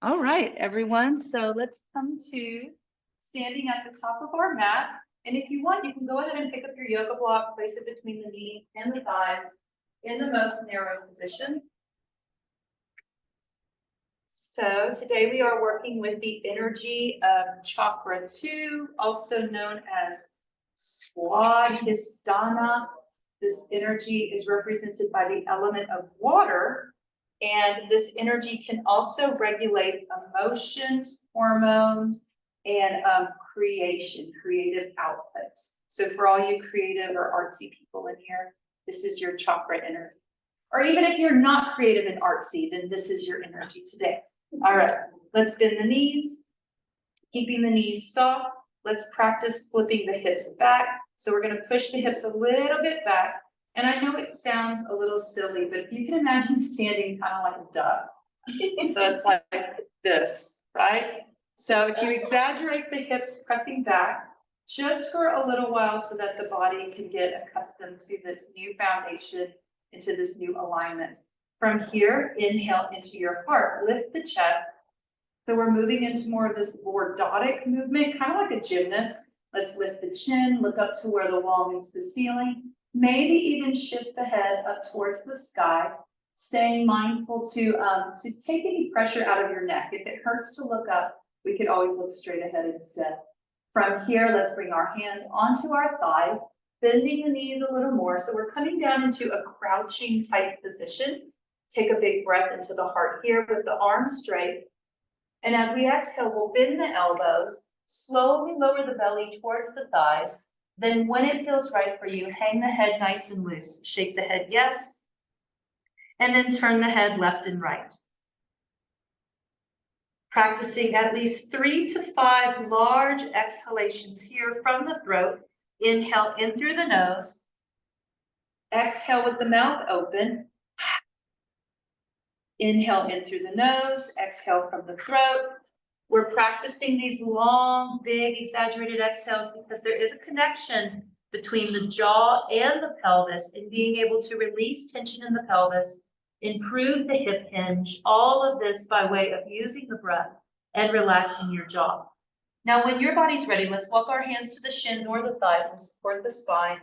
All right, everyone. So let's come to standing at the top of our mat. And if you want, you can go ahead and pick up your yoga block, place it between the knee and the thighs in the most narrow position. So today we are working with the energy of chakra 2, also known as Swadhisthana. This energy is represented by the element of water. And this energy can also regulate emotions, hormones, and creative output. So for all you creative or artsy people in here, this is your chakra energy. Or even if you're not creative and artsy, then this is your energy today. All right, let's bend the knees, keeping the knees soft. Let's practice flipping the hips back. So we're gonna push the hips a little bit back. And I know it sounds a little silly, but if you can imagine standing kind of like a duck. So it's like this, right? So if you exaggerate the hips pressing back just for a little while so that the body can get accustomed to this new foundation, into this new alignment. From here, inhale into your heart, lift the chest. So we're moving into more of this lordotic movement, kind of like a gymnast. Let's lift the chin, look up to where the wall meets the ceiling. Maybe even shift the head up towards the sky, staying mindful to take any pressure out of your neck. If it hurts to look up, we could always look straight ahead instead. From here, let's bring our hands onto our thighs, bending the knees a little more. So we're coming down into a crouching type position. Take a big breath into the heart here with the arms straight. And as we exhale, we'll bend the elbows, slowly lower the belly towards the thighs. Then when it feels right for you, hang the head nice and loose. Shake the head yes, and then turn the head left and right. Practicing at least 3 to 5 large exhalations here from the throat. Inhale in through the nose. Exhale with the mouth open. Inhale in through the nose, exhale from the throat. We're practicing these long, big, exaggerated exhales because there is a connection between the jaw and the pelvis and being able to release tension in the pelvis, improve the hip hinge, all of this by way of using the breath and relaxing your jaw. Now, when your body's ready, let's walk our hands to the shins or the thighs and support the spine,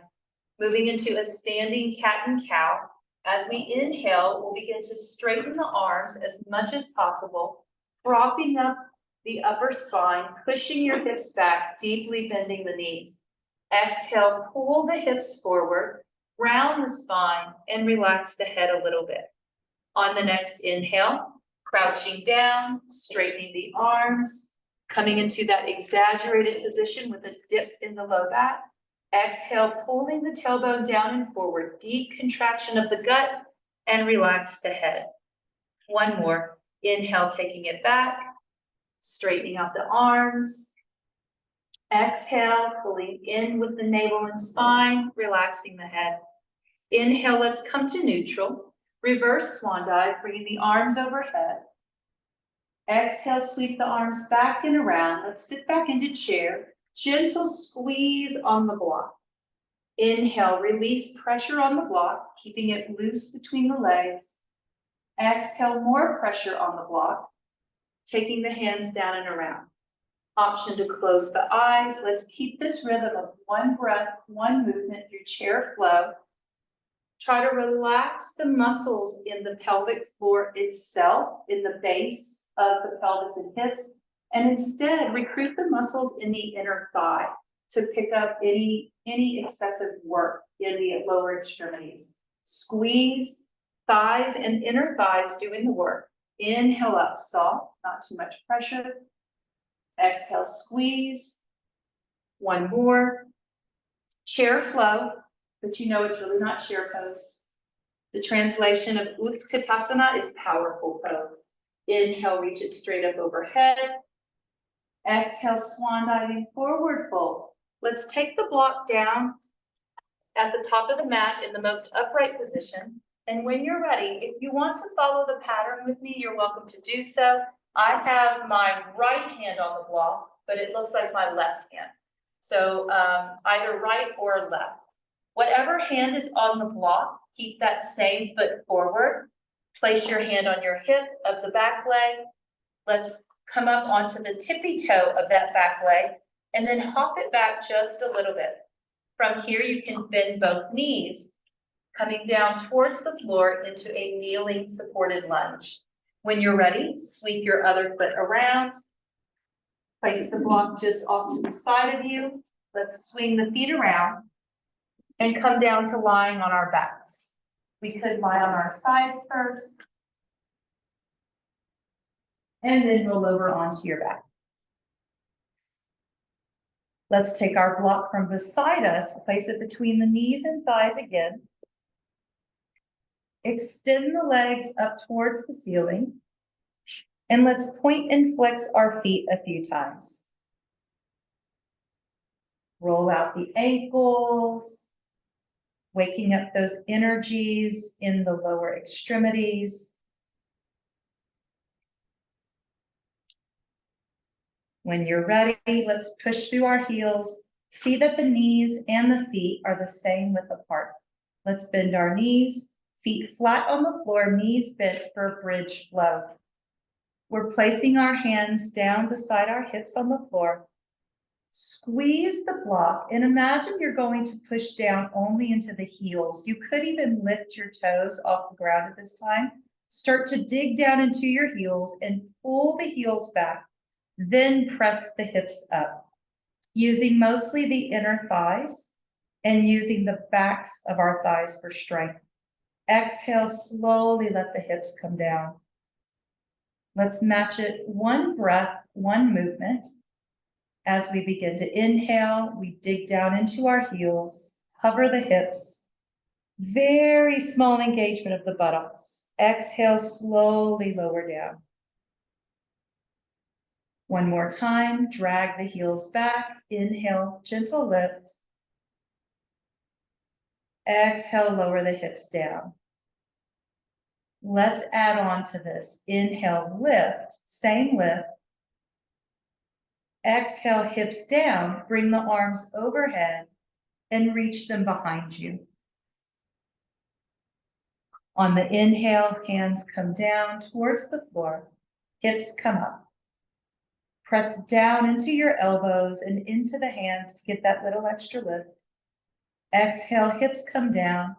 moving into a standing cat and cow. As we inhale, we'll begin to straighten the arms as much as possible, propping up the upper spine, pushing your hips back, deeply bending the knees. Exhale, pull the hips forward, round the spine, and relax the head a little bit. On the next inhale, crouching down, straightening the arms, coming into that exaggerated position with a dip in the low back. Exhale, pulling the tailbone down and forward, deep contraction of the gut, and relax the head. One more. Inhale, taking it back, straightening out the arms. Exhale, pulling in with the navel and spine, relaxing the head. Inhale, let's come to neutral. Reverse swan dive, bringing the arms overhead. Exhale, sweep the arms back and around. Let's sit back into chair. Gentle squeeze on the block. Inhale, release pressure on the block, keeping it loose between the legs. Exhale, more pressure on the block, taking the hands down and around. Option to close the eyes. Let's keep this rhythm of one breath, one movement through chair flow. Try to relax the muscles in the pelvic floor itself, in the base of the pelvis and hips, and instead recruit the muscles in the inner thigh to pick up any excessive work in the lower extremities. Squeeze thighs and inner thighs doing the work. Inhale up, soft, not too much pressure. Exhale, squeeze. One more. Chair flow, but you know it's really not chair pose. The translation of Utkatasana is powerful pose. Inhale, reach it straight up overhead. Exhale, swan diving forward fold. Let's take the block down at the top of the mat in the most upright position. And when you're ready, if you want to follow the pattern with me, you're welcome to do so. I have my right hand on the block, but it looks like my left hand. So either right or left. Whatever hand is on the block, keep that same foot forward. Place your hand on your hip of the back leg. Let's come up onto the tippy toe of that back leg and then hop it back just a little bit. From here, you can bend both knees, coming down towards the floor into a kneeling supported lunge. When you're ready, sweep your other foot around. Place the block just off to the side of you. Let's swing the feet around and come down to lying on our backs. We could lie on our sides first, and then roll over onto your back. Let's take our block from beside us, place it between the knees and thighs again. Extend the legs up towards the ceiling. And let's point and flex our feet a few times. Roll out the ankles, waking up those energies in the lower extremities. When you're ready, let's push through our heels. See that the knees and the feet are the same width apart. Let's bend our knees, feet flat on the floor, knees bent for a bridge flow. We're placing our hands down beside our hips on the floor. Squeeze the block and imagine you're going to push down only into the heels. You could even lift your toes off the ground at this time. Start to dig down into your heels and pull the heels back. Then press the hips up, using mostly the inner thighs and using the backs of our thighs for strength. Exhale, slowly let the hips come down. Let's match it one breath, one movement. As we begin to inhale, we dig down into our heels, hover the hips, very small engagement of the buttocks. Exhale, slowly lower down. One more time, drag the heels back, inhale, gentle lift. Exhale, lower the hips down. Let's add on to this. Inhale, lift, same lift. Exhale, hips down, bring the arms overhead and reach them behind you. On the inhale, hands come down towards the floor, hips come up. Press down into your elbows and into the hands to get that little extra lift. Exhale, hips come down,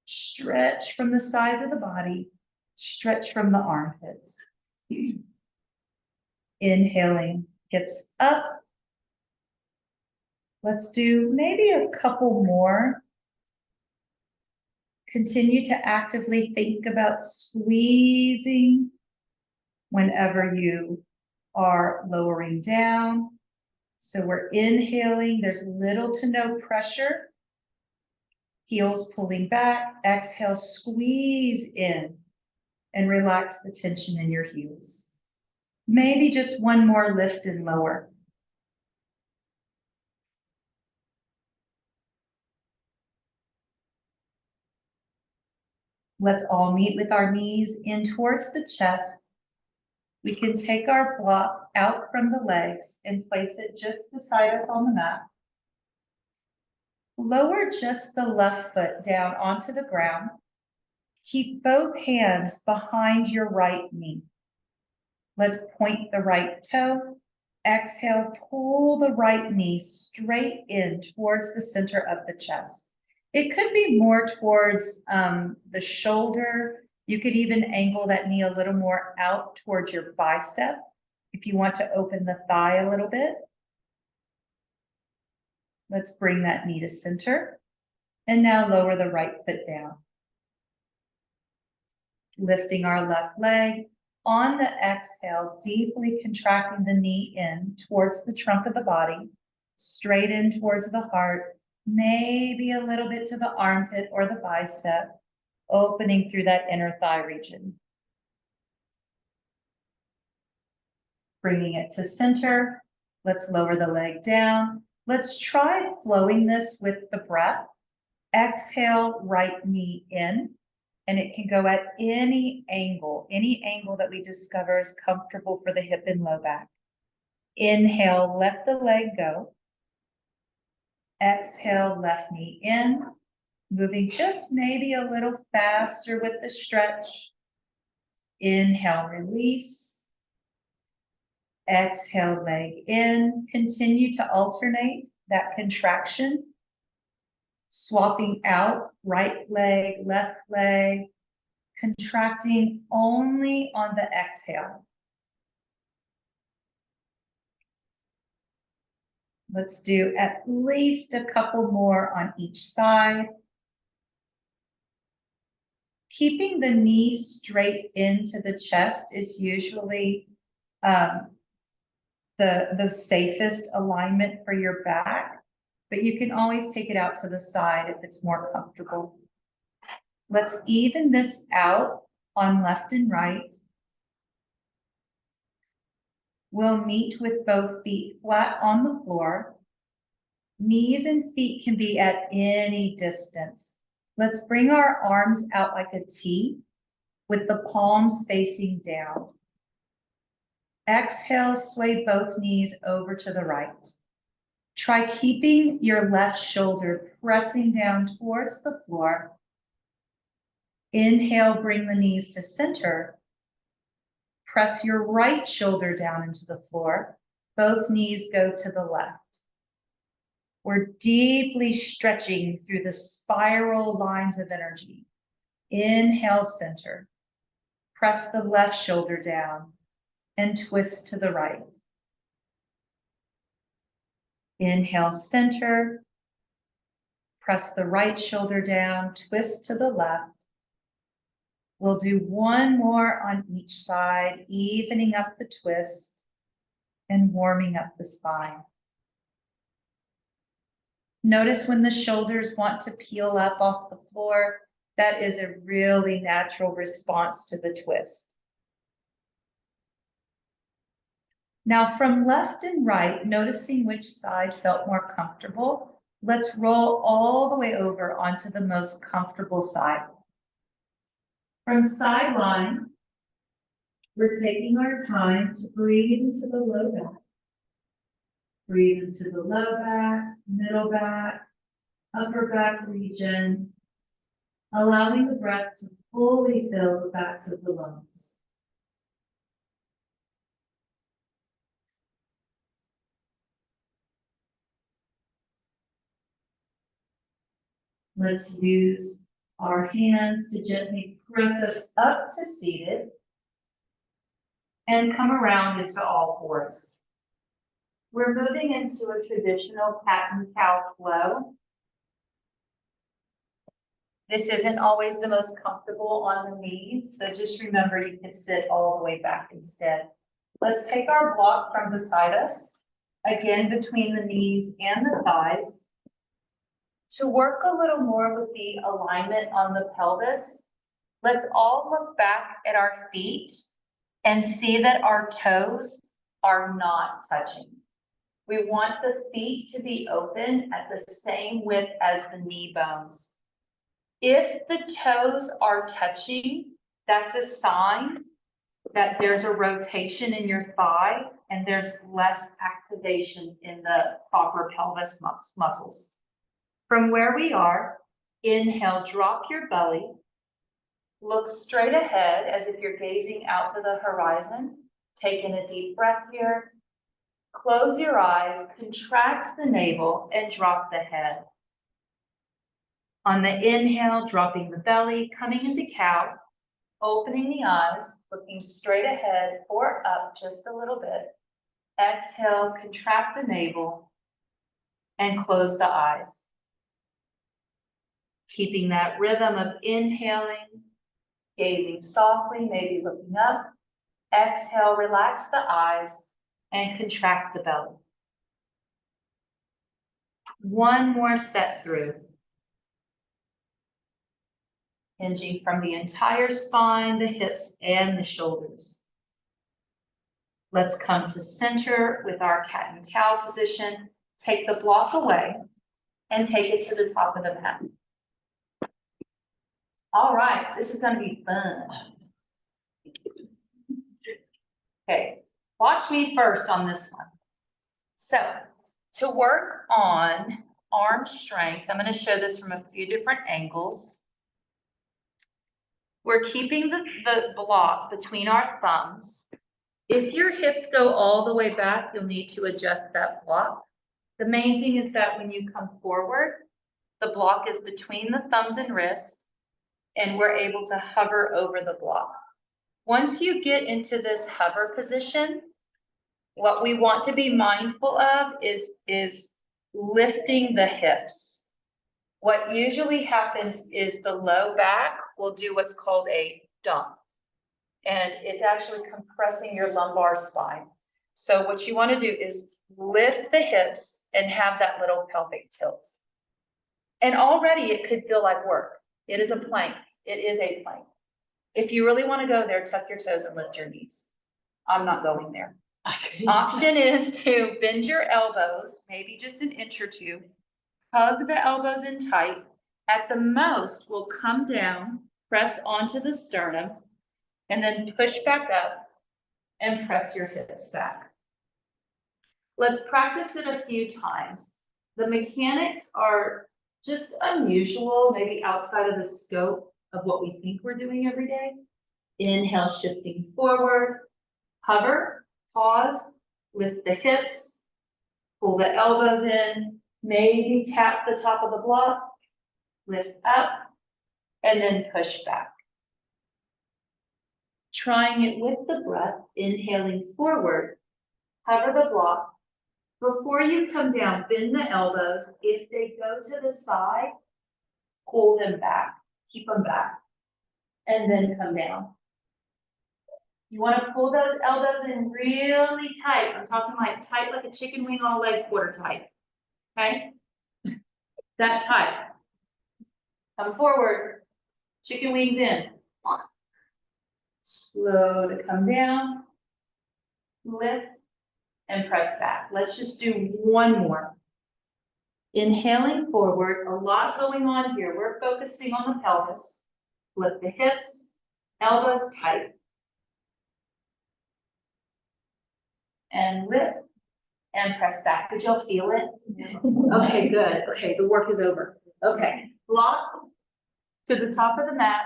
stretch from the sides of the body, stretch from the armpits. Inhaling, hips up. Let's do maybe a couple more. Continue to actively think about squeezing whenever you are lowering down. So we're inhaling, there's little to no pressure. Heels pulling back, exhale, squeeze in and relax the tension in your heels. Maybe just one more lift and lower. Let's all meet with our knees in towards the chest. We can take our block out from the legs and place it just beside us on the mat. Lower just the left foot down onto the ground. Keep both hands behind your right knee. Let's point the right toe. Exhale, pull the right knee straight in towards the center of the chest. It could be more towards the shoulder. You could even angle that knee a little more out towards your bicep if you want to open the thigh a little bit. Let's bring that knee to center. And now lower the right foot down. Lifting our left leg. On the exhale, deeply contracting the knee in towards the trunk of the body, straight in towards the heart, maybe a little bit to the armpit or the bicep, opening through that inner thigh region. Bringing it to center. Let's lower the leg down. Let's try flowing this with the breath. Exhale, right knee in. And it can go at any angle that we discover is comfortable for the hip and low back. Inhale, let the leg go. Exhale, left knee in. Moving just maybe a little faster with the stretch. Inhale, release. Exhale, leg in. Continue to alternate that contraction. Swapping out right leg, left leg. Contracting only on the exhale. Let's do at least a couple more on each side. Keeping the knees straight into the chest is usually the safest alignment for your back, but you can always take it out to the side if it's more comfortable. Let's even this out on left and right. We'll meet with both feet flat on the floor. Knees and feet can be at any distance. Let's bring our arms out like a T with the palms facing down. Exhale, sway both knees over to the right. Try keeping your left shoulder pressing down towards the floor. Inhale, bring the knees to center. Press your right shoulder down into the floor. Both knees go to the left. We're deeply stretching through the spiral lines of energy. Inhale, center. Press the left shoulder down and twist to the right. Inhale, center. Press the right shoulder down, twist to the left. We'll do one more on each side, evening up the twist and warming up the spine. Notice when the shoulders want to peel up off the floor, that is a really natural response to the twist. Now from left and right, noticing which side felt more comfortable, let's roll all the way over onto the most comfortable side. From sideline, we're taking our time to breathe into the low back. Breathe into the low back, middle back, upper back region, allowing the breath to fully fill the backs of the lungs. Let's use our hands to gently press us up to seated and come around into all fours. We're moving into a traditional cat and cow flow. This isn't always the most comfortable on the knees, so just remember you can sit all the way back instead. Let's take our block from beside us, again between the knees and the thighs. To work a little more with the alignment on the pelvis, let's all look back at our feet and see that our toes are not touching. We want the feet to be open at the same width as the knee bones. If the toes are touching, that's a sign that there's a rotation in your thigh and there's less activation in the proper pelvis muscles. From where we are, inhale, drop your belly, look straight ahead as if you're gazing out to the horizon. Take in a deep breath here. Close your eyes, contract the navel, and drop the head. On the inhale, dropping the belly, coming into cow, opening the eyes, looking straight ahead or up just a little bit. Exhale, contract the navel, and close the eyes. Keeping that rhythm of inhaling, gazing softly, maybe looking up. Exhale, relax the eyes, and contract the belly. One more set through. Hinging from the entire spine, the hips, and the shoulders. Let's come to center with our cat and cow position. Take the block away and take it to the top of the mat. All right, this is going to be fun. Okay, watch me first on this one. So, to work on arm strength, I'm going to show this from a few different angles. We're keeping the block between our thumbs. If your hips go all the way back, you'll need to adjust that block. The main thing is that when you come forward, the block is between the thumbs and wrists, and we're able to hover over the block. Once you get into this hover position, what we want to be mindful of is lifting the hips. What usually happens is the low back will do what's called a dump. And it's actually compressing your lumbar spine. So what you want to do is lift the hips and have that little pelvic tilt. And already it could feel like work. It is a plank. It is a plank. If you really want to go there, tuck your toes and lift your knees. I'm not going there. Option is to bend your elbows, maybe just an inch or two. Hug the elbows in tight. At the most, we'll come down, press onto the sternum, and then push back up and press your hips back. Let's practice it a few times. The mechanics are just unusual, maybe outside of the scope of what we think we're doing every day. Inhale, shifting forward, hover, pause, lift the hips, pull the elbows in, maybe tap the top of the block, lift up, and then push back. Trying it with the breath, inhaling forward, hover the block. Before you come down, bend the elbows. If they go to the side, pull them back, keep them back, and then come down. You want to pull those elbows in really tight. I'm talking like tight like a chicken wing on a leg quarter tight. Okay? That tight. Come forward. Chicken wings in. Slow to come down. Lift and press back. Let's just do one more. Inhaling forward. A lot going on here. We're focusing on the pelvis. Lift the hips. Elbows tight. And lift and press back. Did y'all feel it? Okay, good. Okay, the work is over. Okay, block to the top of the mat.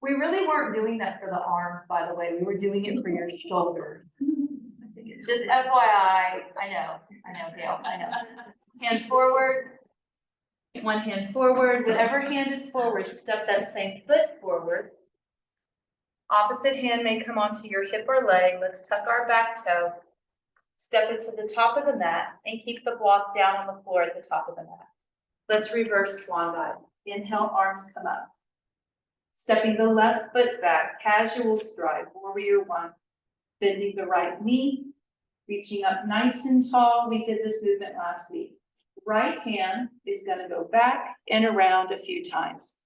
We really weren't doing that for the arms, by the way. We were doing it for your shoulders. Just FYI, I know, Gail, I know. Hand forward, one hand forward. Whatever hand is forward, step that same foot forward. Opposite hand may come onto your hip or leg. Let's tuck our back toe. Step it to the top of the mat and keep the block down on the floor at the top of the mat. Let's reverse swan dive. Inhale, arms come up. Stepping the left foot back, casual stride, warrior one. Bending the right knee, reaching up nice and tall. We did this movement last week. Right hand is going to go back and around a few times.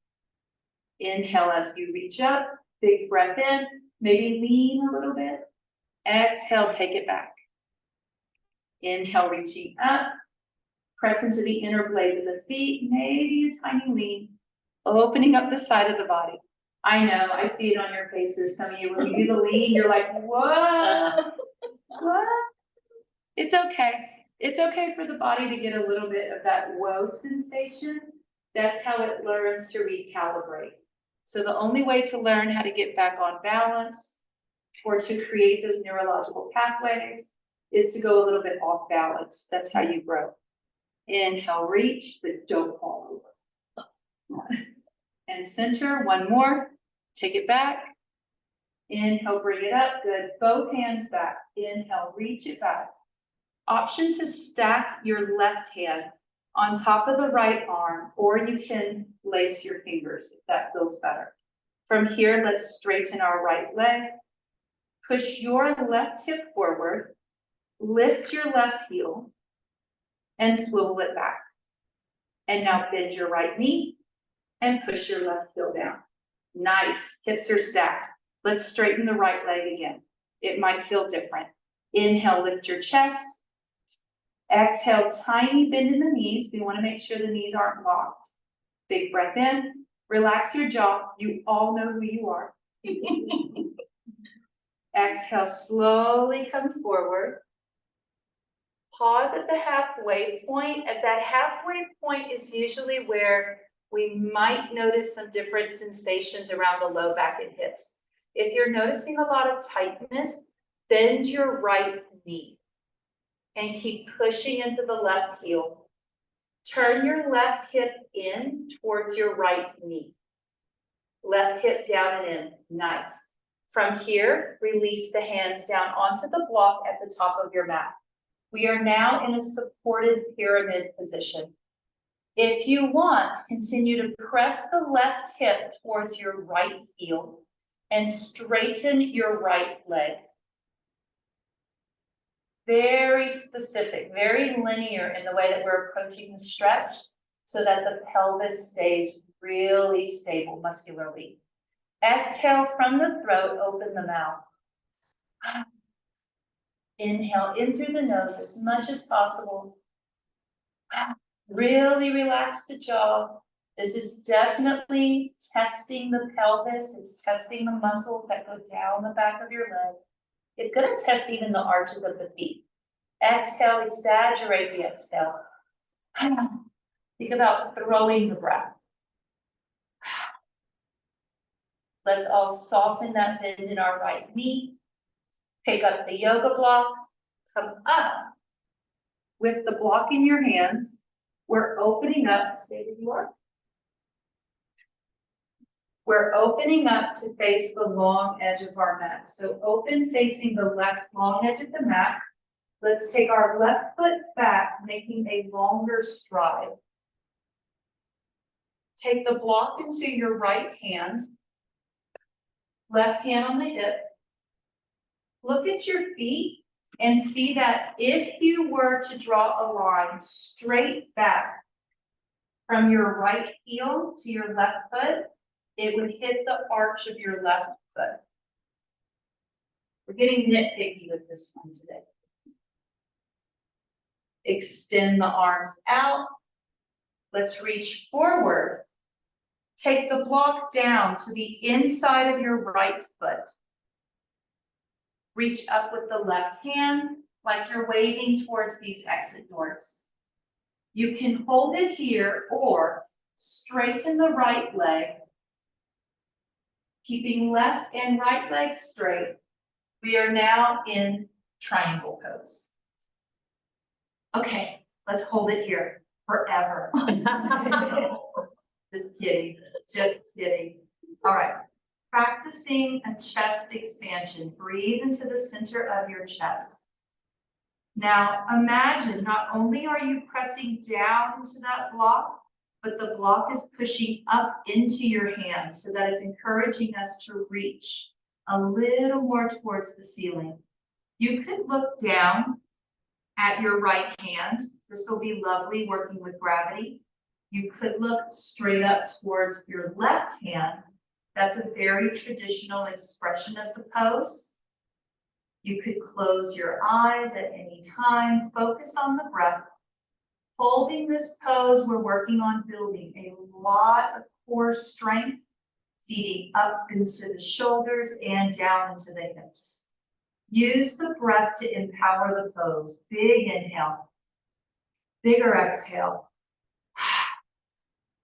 Inhale as you reach up. Big breath in, maybe lean a little bit. Exhale, take it back. Inhale, reaching up. Press into the inner blades of the feet, maybe a tiny lean. Opening up the side of the body. I know, I see it on your faces. Some of you, when we do the lean, you're like, whoa, what? It's okay. It's okay for the body to get a little bit of that whoa sensation. That's how it learns to recalibrate. So the only way to learn how to get back on balance or to create those neurological pathways is to go a little bit off balance. That's how you grow. Inhale, reach, but don't fall over. And center, one more. Take it back. Inhale, bring it up. Good. Both hands back. Inhale, reach it back. Option to stack your left hand on top of the right arm, or you can lace your fingers if that feels better. From here, let's straighten our right leg. Push your left hip forward. Lift your left heel and swivel it back. And now bend your right knee and push your left heel down. Nice. Hips are stacked. Let's straighten the right leg again. It might feel different. Inhale, lift your chest. Exhale, tiny bend in the knees. We want to make sure the knees aren't locked. Big breath in. Relax your jaw. You all know who you are. Exhale, slowly come forward. Pause at the halfway point. At that halfway point is usually where we might notice some different sensations around the low back and hips. If you're noticing a lot of tightness, bend your right knee and keep pushing into the left heel. Turn your left hip in towards your right knee. Left hip down and in, nice. From here, release the hands down onto the block at the top of your mat. We are now in a supported pyramid position. If you want, continue to press the left hip towards your right heel and straighten your right leg. Very specific, very linear in the way that we're approaching the stretch so that the pelvis stays really stable muscularly. Exhale from the throat, open the mouth. Inhale in through the nose as much as possible. Really relax the jaw. This is definitely testing the pelvis. It's testing the muscles that go down the back of your leg. It's going to test even the arches of the feet. Exhale, exaggerate the exhale. Think about throwing the breath. Let's all soften that bend in our right knee. Pick up the yoga block. Come up. With the block in your hands, we're opening up. Stay where you are. We're opening up to face the long edge of our mat. So open facing the left long edge of the mat. Let's take our left foot back, making a longer stride. Take the block into your right hand. Left hand on the hip. Look at your feet and see that if you were to draw a line straight back from your right heel to your left foot, it would hit the arch of your left foot. We're getting nitpicky with this one today. Extend the arms out. Let's reach forward. Take the block down to the inside of your right foot. Reach up with the left hand like you're waving towards these exit doors. You can hold it here or straighten the right leg, keeping left and right leg straight. We are now in triangle pose. Okay, let's hold it here forever. Just kidding, just kidding. All right, practicing a chest expansion. Breathe into the center of your chest. Now imagine not only are you pressing down into that block, but the block is pushing up into your hands so that it's encouraging us to reach a little more towards the ceiling. You could look down at your right hand. This will be lovely working with gravity. You could look straight up towards your left hand. That's a very traditional expression of the pose. You could close your eyes at any time, focus on the breath. Holding this pose, we're working on building a lot of core strength, feeding up into the shoulders and down into the hips. Use the breath to empower the pose. Big inhale, bigger exhale.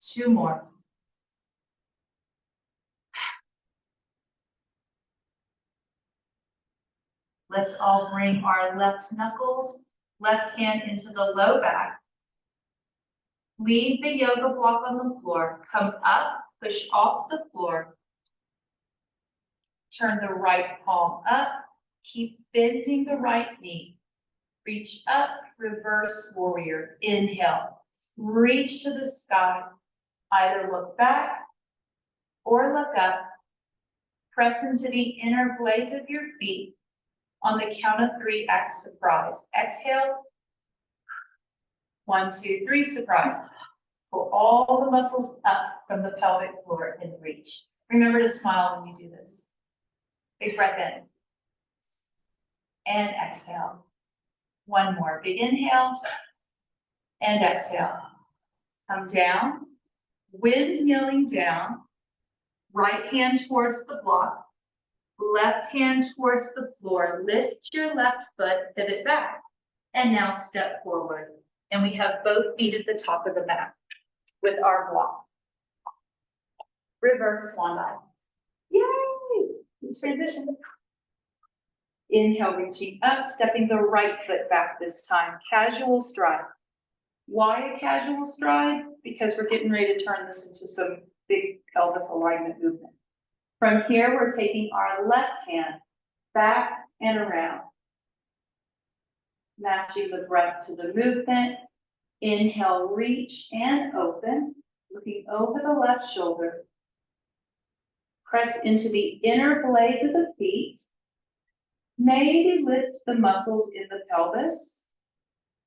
2 more. Let's all bring our left knuckles, left hand into the low back. Leave the yoga block on the floor. Come up, push off the floor. Turn the right palm up. Keep bending the right knee. Reach up, reverse warrior. Inhale. Reach to the sky. Either look back or look up. Press into the inner blades of your feet. On the count of 3, act surprise. Exhale. 1, 2, 3, surprise. Pull all the muscles up from the pelvic floor and reach. Remember to smile when you do this. Big breath in. And exhale. 1 more. Big inhale. And exhale. Come down. Windmilling down. Right hand towards the block. Left hand towards the floor. Lift your left foot, pivot back. And now step forward. And we have both feet at the top of the mat with our block. Reverse swan dive. Yay! transition. Inhale, reaching up, stepping the right foot back this time. Casual stride. Why a casual stride? Because we're getting ready to turn this into some big pelvis alignment movement. From here, we're taking our left hand back and around. Matching the breath to the movement. Inhale, reach and open. Looking over the left shoulder. Press into the inner blades of the feet. Maybe lift the muscles in the pelvis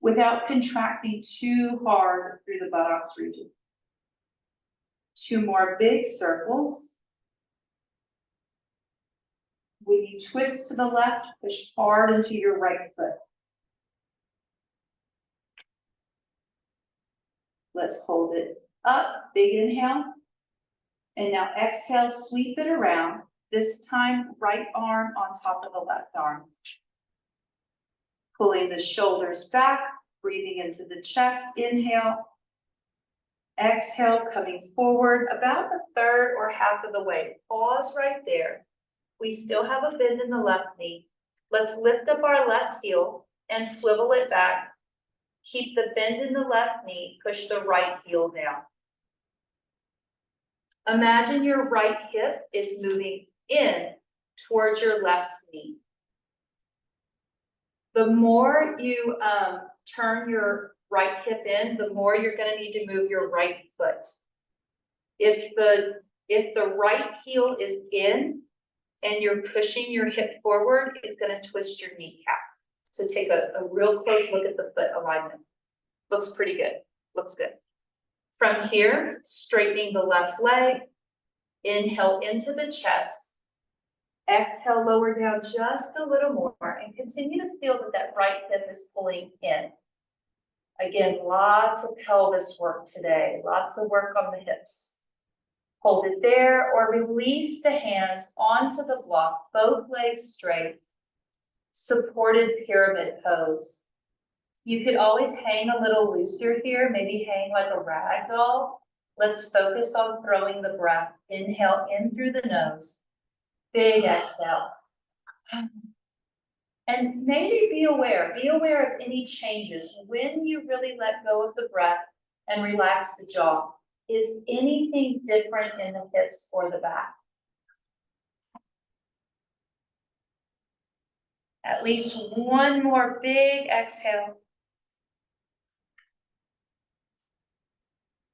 without contracting too hard through the buttocks region. 2 more big circles. When you twist to the left, push hard into your right foot. Let's hold it up, big inhale. And now exhale, sweep it around. This time, right arm on top of the left arm. Pulling the shoulders back, breathing into the chest, inhale. Exhale, coming forward about a third or half of the way. Pause right there. We still have a bend in the left knee. Let's lift up our left heel and swivel it back. Keep the bend in the left knee, push the right heel down. Imagine your right hip is moving in towards your left knee. The more you turn your right hip in, the more you're going to need to move your right foot. If the right heel is in and you're pushing your hip forward, it's going to twist your kneecap. So take a real close look at the foot alignment. Looks pretty good. Looks good. From here, straightening the left leg. Inhale into the chest. Exhale, lower down just a little more and continue to feel that right hip is pulling in. Again, lots of pelvis work today, lots of work on the hips. Hold it there or release the hands onto the block, both legs straight. Supported pyramid pose. You could always hang a little looser here, maybe hang like a rag doll. Let's focus on throwing the breath. Inhale in through the nose. Big exhale. And maybe be aware of any changes when you really let go of the breath and relax the jaw. Is anything different in the hips or the back? At least one more big exhale.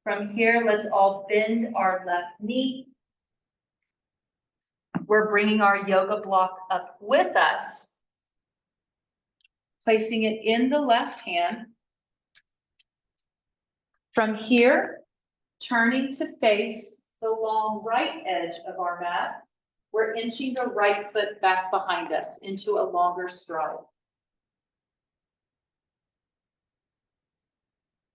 From here, let's all bend our left knee. We're bringing our yoga block up with us, placing it in the left hand. From here, turning to face the long right edge of our mat, we're inching the right foot back behind us into a longer stride.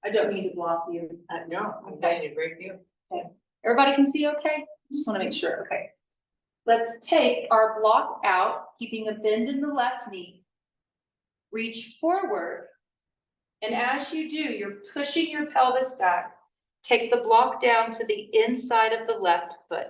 I don't need to block you. No, I'm getting a great deal. Okay. Everybody can see okay? Just want to make sure. Okay. Let's take our block out, keeping a bend in the left knee. Reach forward. And as you do, you're pushing your pelvis back. Take the block down to the inside of the left foot.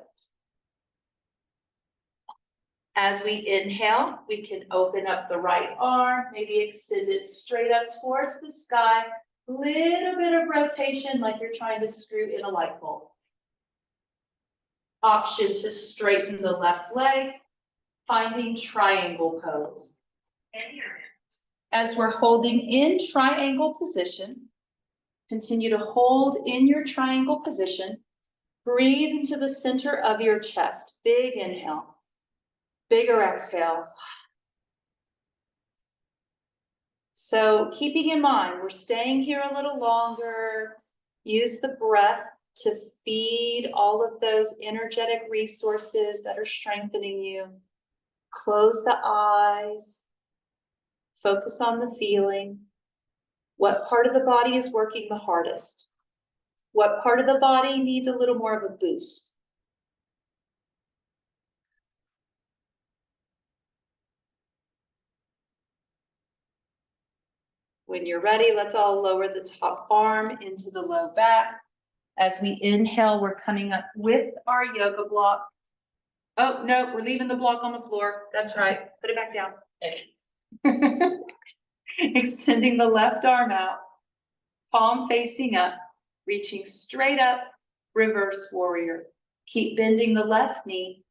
As we inhale, we can open up the right arm, maybe extend it straight up towards the sky. Little bit of rotation like you're trying to screw in a light bulb. Option to straighten the left leg, finding triangle pose. As we're holding in triangle position, continue to hold in your triangle position. Breathe into the center of your chest. Big inhale, bigger exhale. So keeping in mind, we're staying here a little longer. Use the breath to feed all of those energetic resources that are strengthening you. Close the eyes. Focus on the feeling. What part of the body is working the hardest? What part of the body needs a little more of a boost? When you're ready, let's all lower the top arm into the low back. As we inhale, we're coming up with our yoga block. Oh, no, we're leaving the block on the floor. That's right. Put it back down. Extending the left arm out, palm facing up, reaching straight up, reverse warrior. Keep bending the left knee,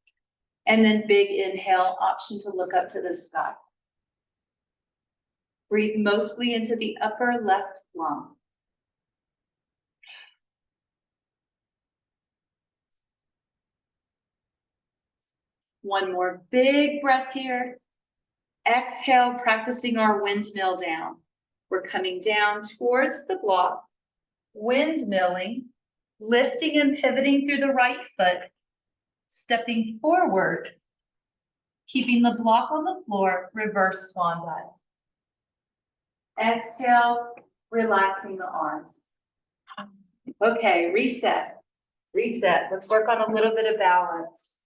and then big inhale, option to look up to the sky. Breathe mostly into the upper left lung. One more big breath here. Exhale, practicing our windmill down. We're coming down towards the block, windmilling, lifting and pivoting through the right foot, stepping forward, keeping the block on the floor, reverse swan dive. Exhale, relaxing the arms. Okay, reset. Let's work on a little bit of balance.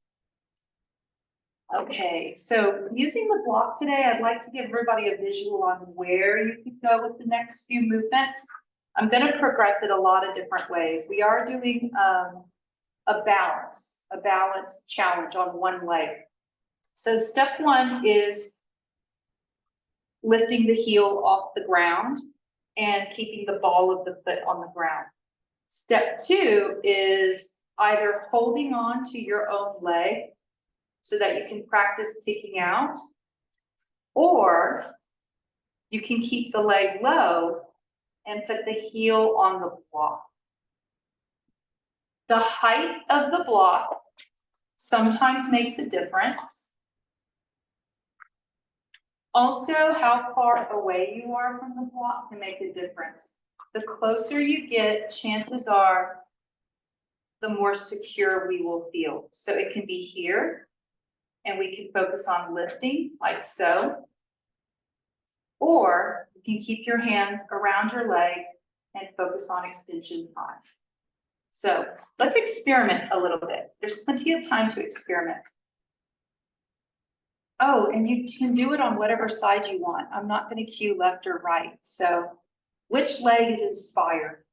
Okay, so using the block today, I'd like to give everybody a visual on where you could go with the next few movements. I'm going to progress it a lot of different ways. We are doing a balance challenge on one leg. So step one is lifting the heel off the ground and keeping the ball of the foot on the ground. Step two is either holding on to your own leg so that you can practice kicking out, or you can keep the leg low and put the heel on the block. The height of the block sometimes makes a difference. Also, how far away you are from the block can make a difference. The closer you get, chances are the more secure we will feel. So it can be here, and we can focus on lifting like so. Or you can keep your hands around your leg and focus on extension 5. So let's experiment a little bit. There's plenty of time to experiment. Oh, and you can do it on whatever side you want. I'm not going to cue left or right. So which leg is inspired?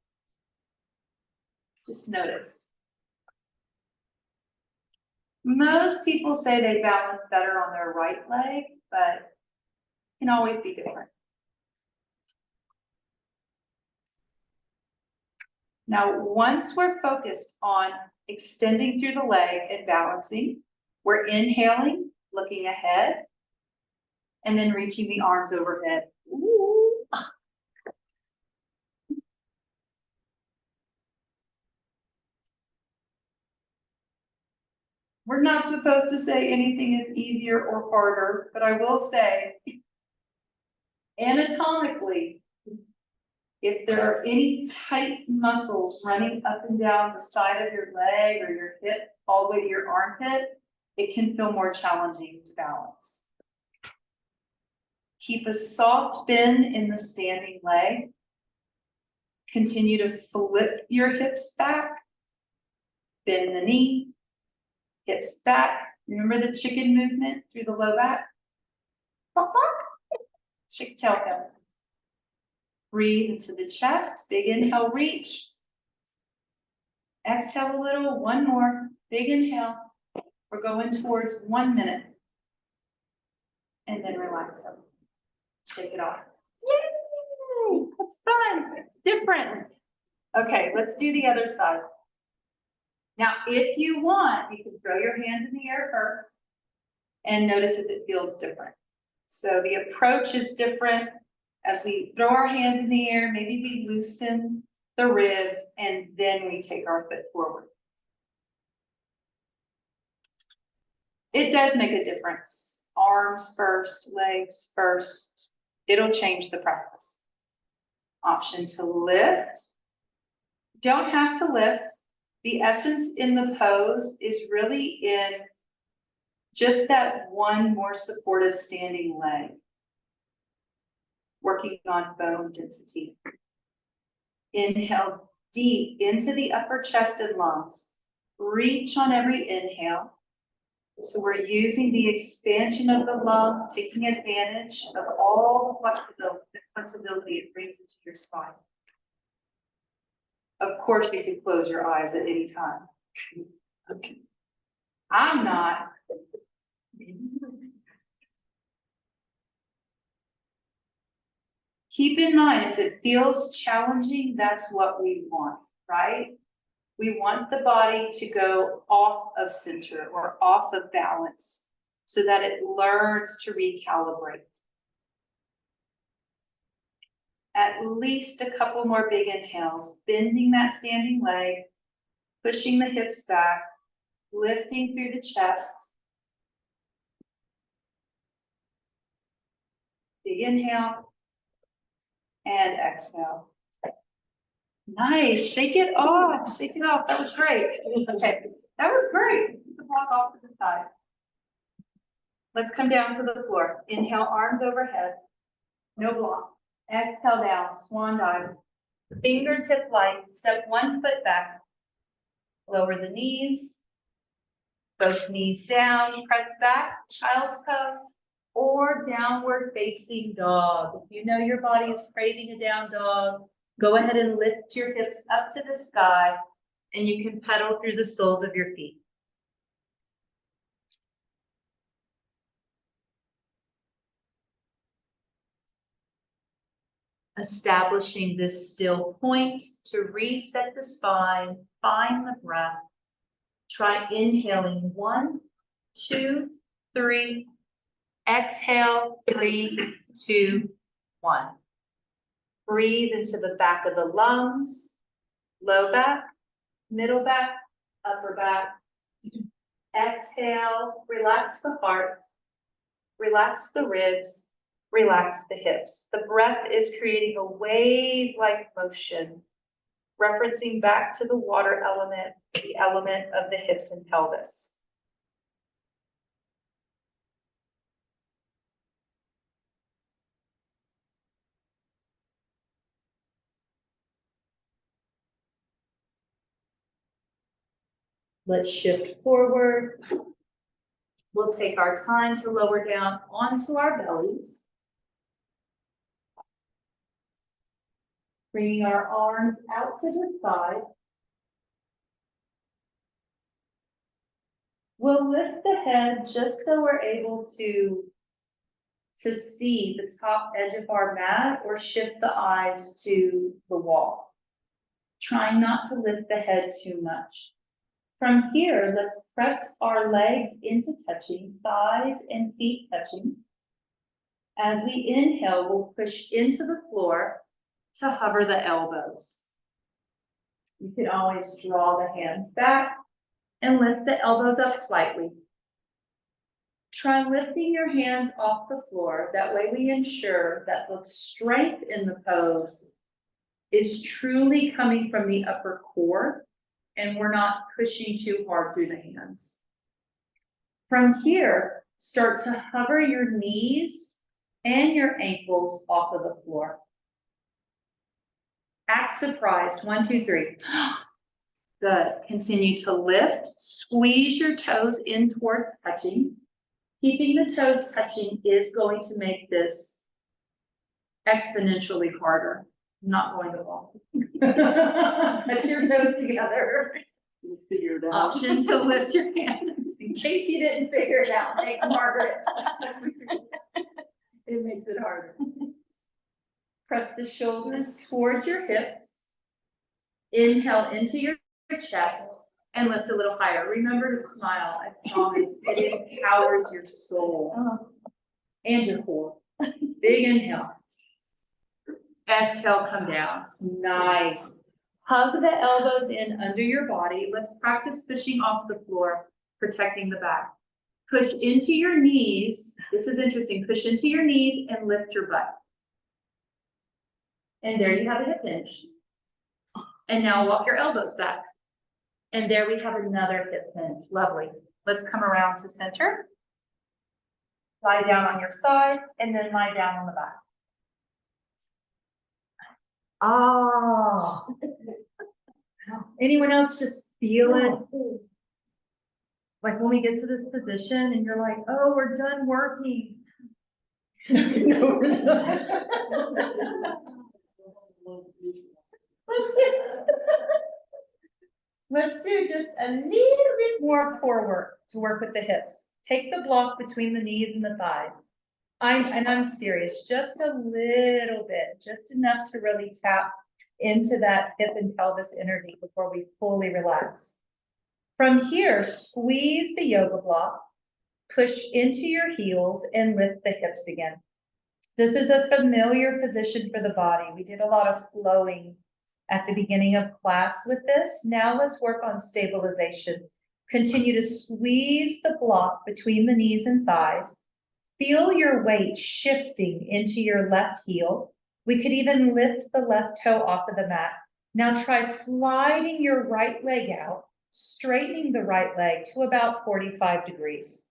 Just notice. Most people say they balance better on their right leg, but it can always be different. Now, once we're focused on extending through the leg and balancing, we're inhaling, looking ahead, and then reaching the arms overhead. Ooh. We're not supposed to say anything is easier or harder, but I will say, anatomically, if there are any tight muscles running up and down the side of your leg or your hip, all the way to your armpit, it can feel more challenging to balance. Keep a soft bend in the standing leg. Continue to flip your hips back. Bend the knee, hips back. Remember the chicken movement through the low back? Chick tail go. Breathe into the chest. Big inhale, reach. Exhale a little, one more. Big inhale. We're going towards 1 minute. And then relax up. Shake it off. Yay! That's fun. It's different. Okay, let's do the other side. Now, if you want, you can throw your hands in the air first and notice if it feels different. So the approach is different. As we throw our hands in the air, maybe we loosen the ribs and then we take our foot forward. It does make a difference. Arms first, legs first. It'll change the practice. Option to lift. Don't have to lift. The essence in the pose is really in just that one more supportive standing leg. Working on bone density. Inhale deep into the upper chest and lungs. Reach on every inhale. So we're using the expansion of the lung, taking advantage of all the flexibility it brings into your spine. Of course, you can close your eyes at any time. Okay. I'm not. Keep in mind, if it feels challenging, that's what we want, right? We want the body to go off of center or off of balance so that it learns to recalibrate. At least a couple more big inhales, bending that standing leg, pushing the hips back, lifting through the chest. Big inhale and exhale. Nice, shake it off, shake it off. That was great. Okay, that was great. Put the block off to the side. Let's come down to the floor. Inhale, arms overhead. No block. Exhale down, swan dive. Fingertip light, step one foot back. Lower the knees. Both knees down, press back, child's pose, or downward facing dog. If you know your body is craving a down dog, go ahead and lift your hips up to the sky, and you can pedal through the soles of your feet. Establishing this still point to reset the spine, find the breath. Try inhaling 1, 2, 3. Exhale, 3, 2, 1. Breathe into the back of the lungs, low back, middle back, upper back. Exhale, relax the heart, relax the ribs, relax the hips. The breath is creating a wave-like motion, referencing back to the water element, the element of the hips and pelvis. Let's shift forward. We'll take our time to lower down onto our bellies. Bringing our arms out to the side. We'll lift the head just so we're able to see the top edge of our mat or shift the eyes to the wall. Trying not to lift the head too much. From here, let's press our legs into touching, thighs and feet touching. As we inhale, we'll push into the floor to hover the elbows. You can always draw the hands back and lift the elbows up slightly. Try lifting your hands off the floor. That way we ensure that the strength in the pose is truly coming from the upper core and we're not pushing too hard through the hands. From here, start to hover your knees and your ankles off of the floor. Act surprised. 1, 2, 3. Good. Continue to lift. Squeeze your toes in towards touching. Keeping the toes touching is going to make this exponentially harder. I'm not going to walk. Touch your toes together. We'll figure it out. Option to lift your hands in case you didn't figure it out. Thanks, Margaret. It makes it harder. Press the shoulders towards your hips. Inhale into your chest and lift a little higher. Remember to smile. I promise it empowers your soul and your core. Big inhale. Exhale, come down. Nice. Hug the elbows in under your body. Let's practice pushing off the floor, protecting the back. Push into your knees. This is interesting. Push into your knees and lift your butt. And there you have a hip hinge. And now walk your elbows back. And there we have another hip hinge. Lovely. Let's come around to center. Lie down on your side and then lie down on the back. Ah. Anyone else just feel it? Like when we get to this position and you're like, oh, we're done working. No, we're not. Let's do it. Let's do just a little bit more core work to work with the hips. Take the block between the knees and the thighs. I'm serious, just a little bit, just enough to really tap into that hip and pelvis energy before we fully relax. From here, squeeze the yoga block, push into your heels and lift the hips again. This is a familiar position for the body. We did a lot of flowing at the beginning of class with this. Now let's work on stabilization. Continue to squeeze the block between the knees and thighs. Feel your weight shifting into your left heel. We could even lift the left toe off of the mat. Now try sliding your right leg out, straightening the right leg to about 45 degrees.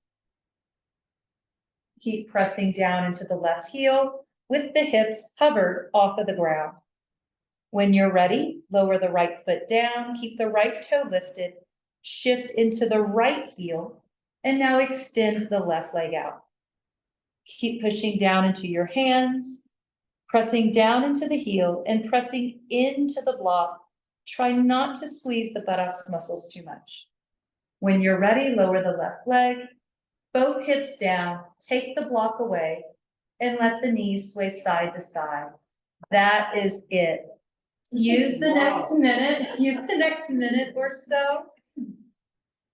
Keep pressing down into the left heel with the hips hovered off of the ground. When you're ready, lower the right foot down, keep the right toe lifted, shift into the right heel, and now extend the left leg out. Keep pushing down into your hands, pressing down into the heel and pressing into the block. Try not to squeeze the buttocks muscles too much. When you're ready, lower the left leg, both hips down, take the block away, and let the knees sway side to side. That is it. Use the next minute or so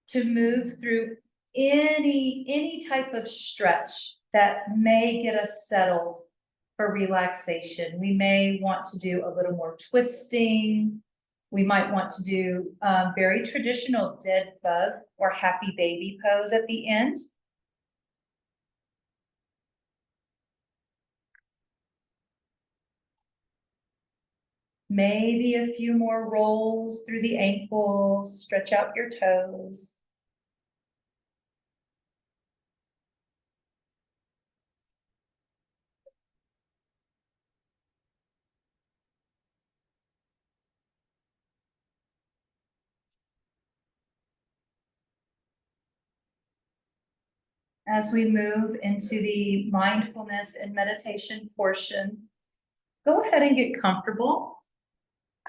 to move through any type of stretch that may get us settled for relaxation. We may want to do a little more twisting. We might want to do very traditional dead bug or happy baby pose at the end. Maybe a few more rolls through the ankles, stretch out your toes. As we move into the mindfulness and meditation portion, go ahead and get comfortable.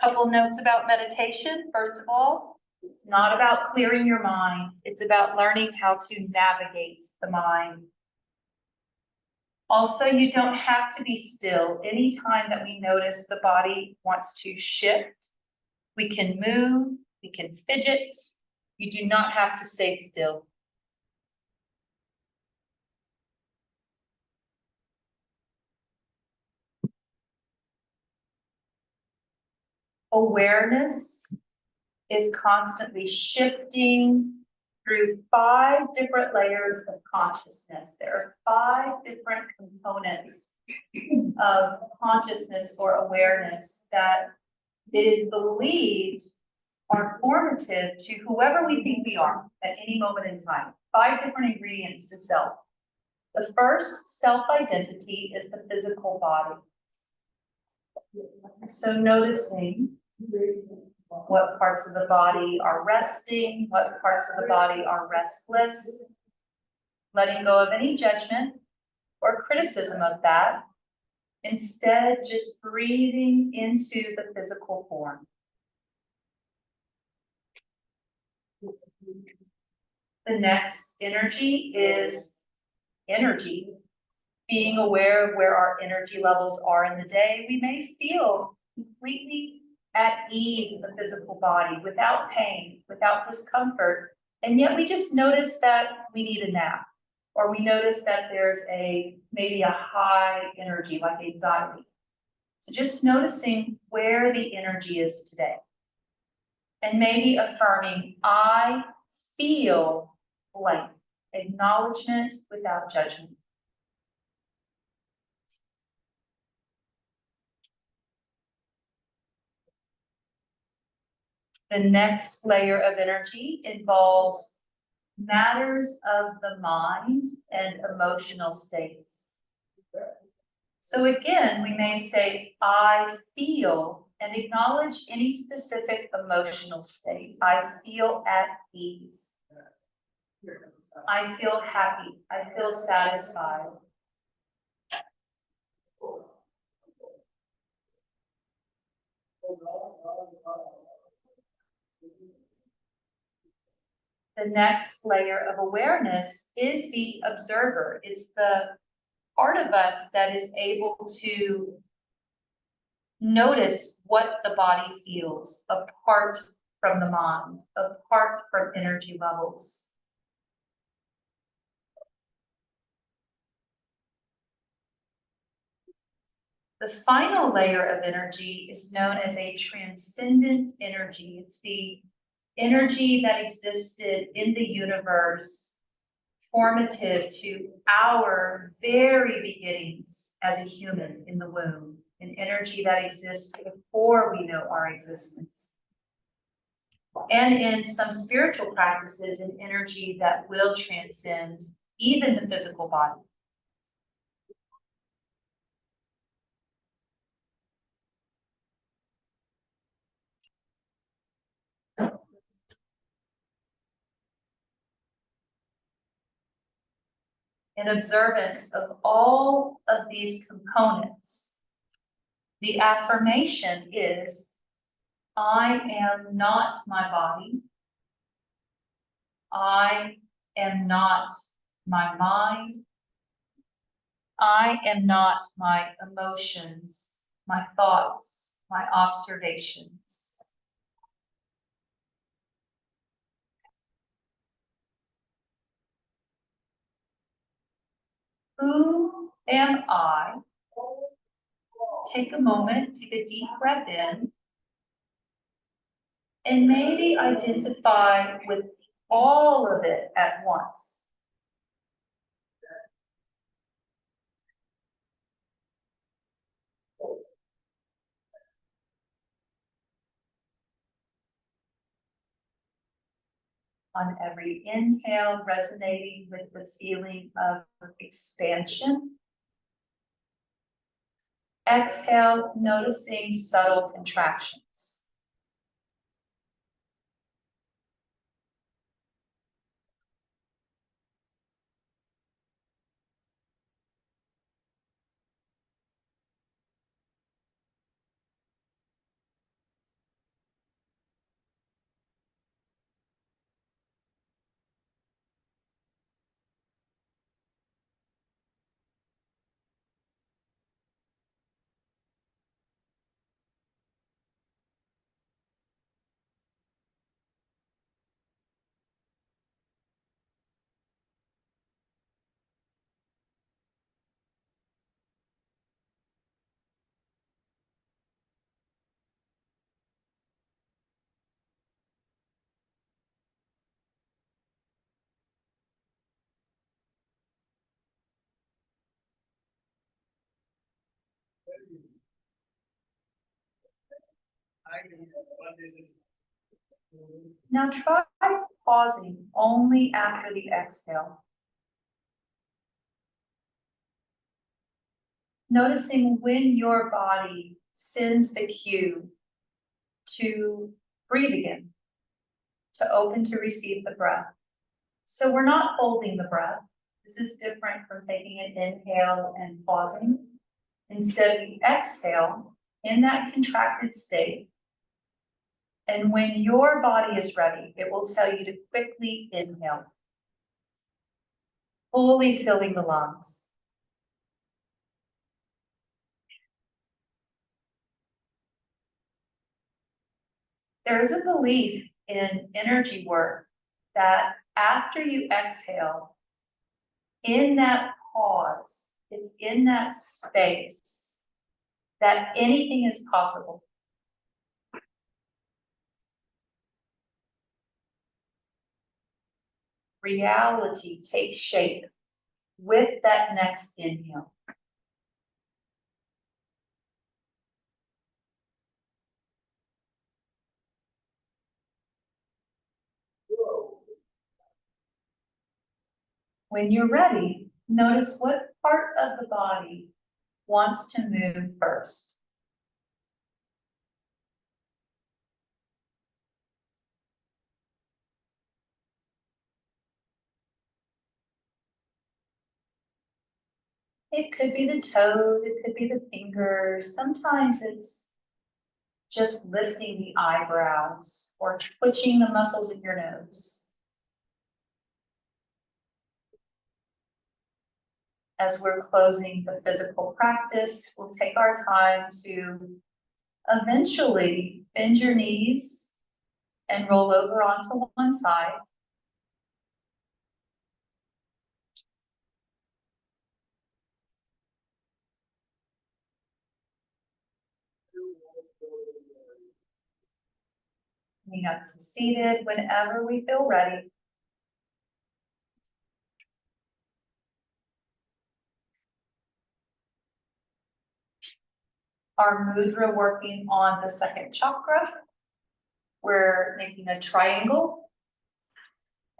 Couple notes about meditation. First of all, it's not about clearing your mind. It's about learning how to navigate the mind. Also, you don't have to be still. Anytime that we notice the body wants to shift, we can move, we can fidget. You do not have to stay still. Awareness is constantly shifting through 5 different layers of consciousness. There are 5 different components of consciousness or awareness that it is believed are formative to whoever we think we are at any moment in time. 5 different ingredients to self. The first self-identity is the physical body. So noticing what parts of the body are resting, what parts of the body are restless, letting go of any judgment or criticism of that. Instead, just breathing into the physical form. The next energy is energy. Being aware of where our energy levels are in the day, we may feel completely at ease in the physical body, without pain, without discomfort, and yet we just notice that we need a nap, or we notice that there's maybe a high energy like anxiety. So just noticing where the energy is today, and maybe affirming, I feel blank. Acknowledgement without judgment. The next layer of energy involves matters of the mind and emotional states. So again, we may say, I feel, and acknowledge any specific emotional state. I feel at ease. I feel happy. I feel satisfied. The next layer of awareness is the observer. It's the part of us that is able to notice what the body feels apart from the mind, apart from energy levels. The final layer of energy is known as a transcendent energy. It's the energy that existed in the universe, formative to our very beginnings as a human in the womb, an energy that exists before we know our existence. And in some spiritual practices, an energy that will transcend even the physical body. In observance of all of these components, the affirmation is, I am not my body. I am not my mind. I am not my emotions, my thoughts, my observations. Who am I? Take a moment, take a deep breath in, and maybe identify with all of it at once. On every inhale, resonating with the feeling of expansion. Exhale, noticing subtle contractions. Now try pausing only after the exhale. Noticing when your body sends the cue to breathe again, to open to receive the breath. So we're not holding the breath. This is different from taking an inhale and pausing. Instead, we exhale in that contracted state. And when your body is ready, it will tell you to quickly inhale, fully filling the lungs. There is a belief in energy work that after you exhale, in that pause, it's in that space that anything is possible. Reality takes shape with that next inhale. When you're ready, notice what part of the body wants to move first. It could be the toes, it could be the fingers. Sometimes it's just lifting the eyebrows or twitching the muscles in your nose. as we're closing the physical practice, we'll take our time to eventually bend your knees and roll over onto one side. Coming up to seated whenever we feel ready. Our mudra working on the second chakra. We're making a triangle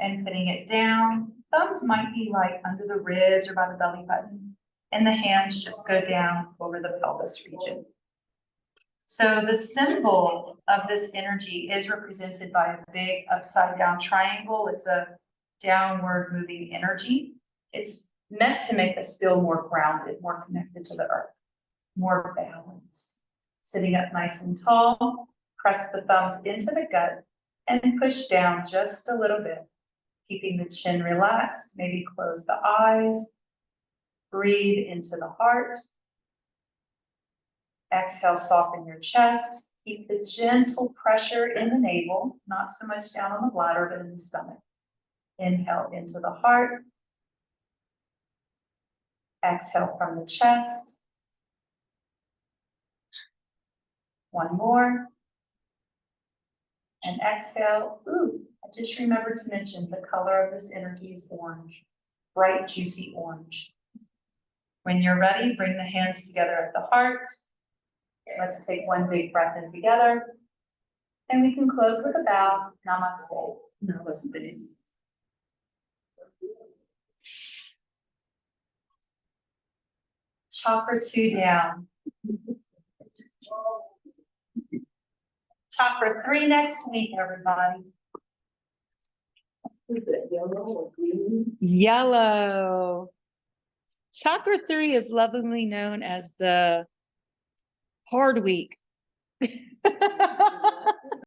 and putting it down. Thumbs might be like under the ribs or by the belly button, and the hands just go down over the pelvis region. So the symbol of this energy is represented by a big upside down triangle. It's a downward moving energy. It's meant to make us feel more grounded, more connected to the earth, more balanced. Sitting up nice and tall, press the thumbs into the gut and push down just a little bit, keeping the chin relaxed. Maybe close the eyes, breathe into the heart. Exhale, soften your chest. Keep the gentle pressure in the navel, not so much down on the bladder, but in the stomach. Inhale into the heart. Exhale from the chest. One more. And exhale. Ooh, I just remembered to mention the color of this energy is orange, bright, juicy orange. When you're ready, bring the hands together at the heart. Let's take one big breath in together. And we can close with a bow. Namaste. Namaste. Chakra 2 down. Chakra 3 next week, everybody. Is it yellow or green? Yellow. Chakra 3 is lovingly known as the hard week.